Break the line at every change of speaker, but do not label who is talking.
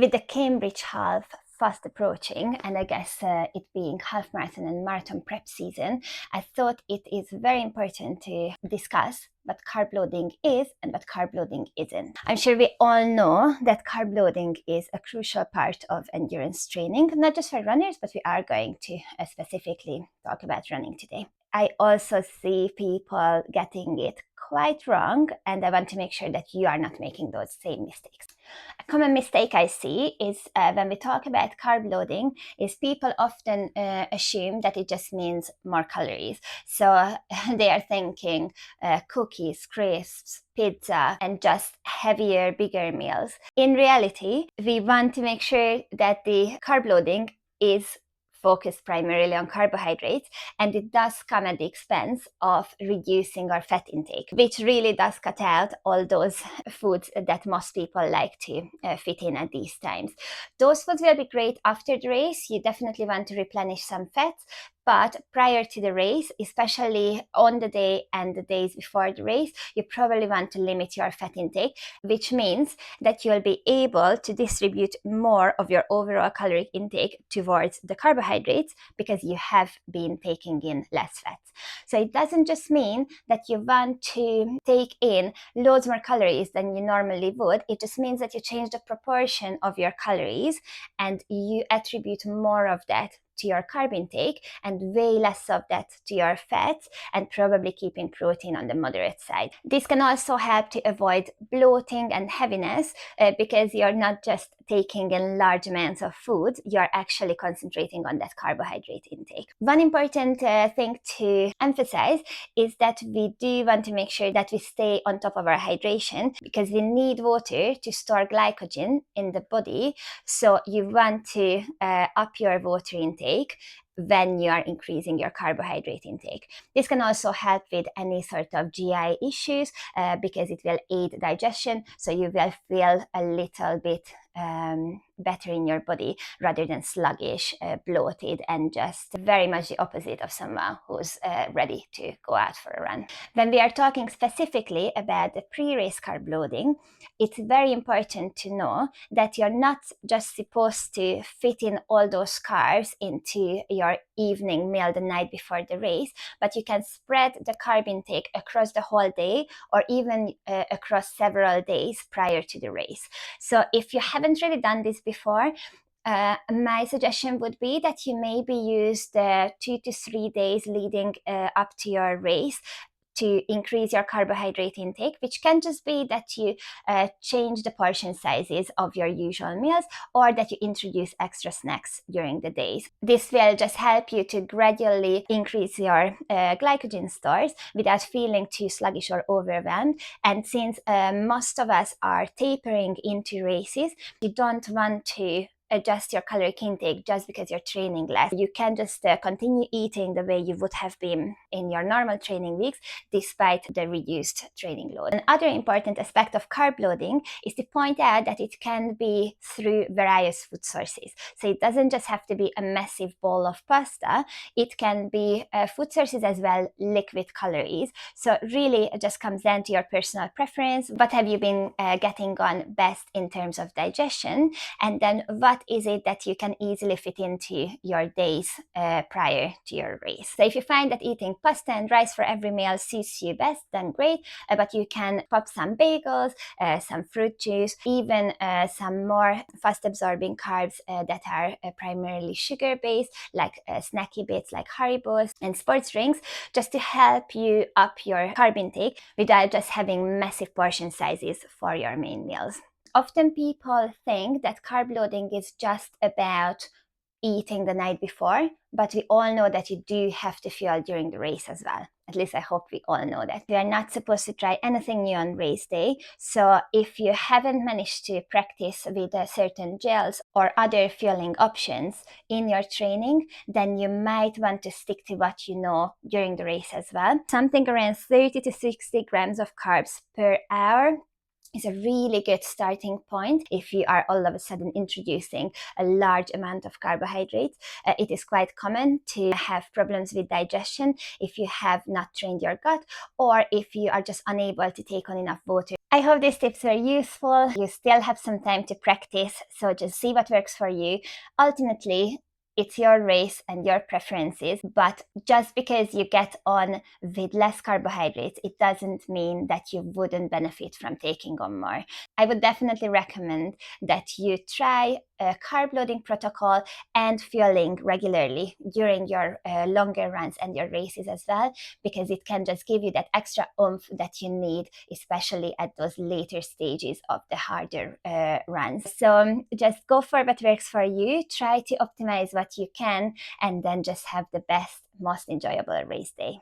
With the Cambridge Half fast approaching, and I guess it being half marathon and marathon prep season, I thought it is very important to discuss what carb loading is and what carb loading isn't. I'm sure we all know that carb loading is a crucial part of endurance training, not just for runners, but we are going to specifically talk about running today. I also see people getting it quite wrong, and I want to make sure that you are not making those same mistakes. A common mistake I see is when we talk about carb loading is people often assume that it just means more calories. So they are thinking cookies, crisps, pizza, and just heavier, bigger meals. In reality, we want to make sure that the carb loading is focused primarily on carbohydrates, and it does come at the expense of reducing our fat intake, which really does cut out all those foods that most people like to fit in at these times. Those foods will be great after the race. You definitely want to replenish some fats, but prior to the race, especially on the day and the days before the race, you probably want to limit your fat intake, which means that you'll be able to distribute more of your overall caloric intake towards the carbohydrates because you have been taking in less fat. So it doesn't just mean that you want to take in loads more calories than you normally would. It just means that you change the proportion of your calories and you attribute more of that to your carb intake and way less of that to your fats, and probably keeping protein on the moderate side. This can also help to avoid bloating and heaviness because you're not just taking in large amounts of food, you're actually concentrating on that carbohydrate intake. One important thing to emphasize is that we do want to make sure that we stay on top of our hydration because we need water to store glycogen in the body. So you want to up your water intake when you are increasing your carbohydrate intake. This can also help with any sort of GI issues because it will aid digestion, so you will feel a little bit better in your body rather than sluggish, bloated, and just very much the opposite of someone who's ready to go out for a run. When we are talking specifically about the pre-race carb loading, it's very important to know that you're not just supposed to fit in all those carbs into your evening meal the night before the race, but you can spread the carb intake across the whole day or even across several days prior to the race. So if you haven't really done this before, my suggestion would be that you maybe use the 2 to 3 days leading up to your race to increase your carbohydrate intake, which can just be that you change the portion sizes of your usual meals or that you introduce extra snacks during the days. This will just help you to gradually increase your glycogen stores without feeling too sluggish or overwhelmed. And since most of us are tapering into races, you don't want to adjust your caloric intake just because you're training less. You can just continue eating the way you would have been in your normal training weeks despite the reduced training load. Another important aspect of carb loading is to point out that it can be through various food sources. So it doesn't just have to be a massive bowl of pasta. It can be food sources as well, liquid calories. So really it just comes down to your personal preference. What have you been getting on best in terms of digestion? And then what is it that you can easily fit into your days prior to your race. So if you find that eating pasta and rice for every meal suits you best, then great, but you can pop some bagels, some fruit juice, even some more fast absorbing carbs that are primarily sugar based, like snacky bits like Haribos and sports drinks, just to help you up your carb intake without just having massive portion sizes for your main meals. Often people think that carb loading is just about eating the night before, but we all know that you do have to fuel during the race as well. At least I hope we all know that. We are not supposed to try anything new on race day. So if you haven't managed to practice with certain gels or other fueling options in your training, then you might want to stick to what you know during the race as well. Something around 30 to 60 grams of carbs per hour is a really good starting point if you are all of a sudden introducing a large amount of carbohydrates. It is quite common to have problems with digestion if you have not trained your gut or if you are just unable to take on enough water I hope these tips were useful. You still have some time to practice, so just see what works for you. Ultimately, it's your race and your preferences, but just because you get on with less carbohydrates, it doesn't mean that you wouldn't benefit from taking on more. I would definitely recommend that you try a carb loading protocol and fueling regularly during your longer runs and your races as well, because it can just give you that extra oomph that you need, especially at those later stages of the harder runs. So just go for what works for you, try to optimize what you can, and then just have the best, most enjoyable race day.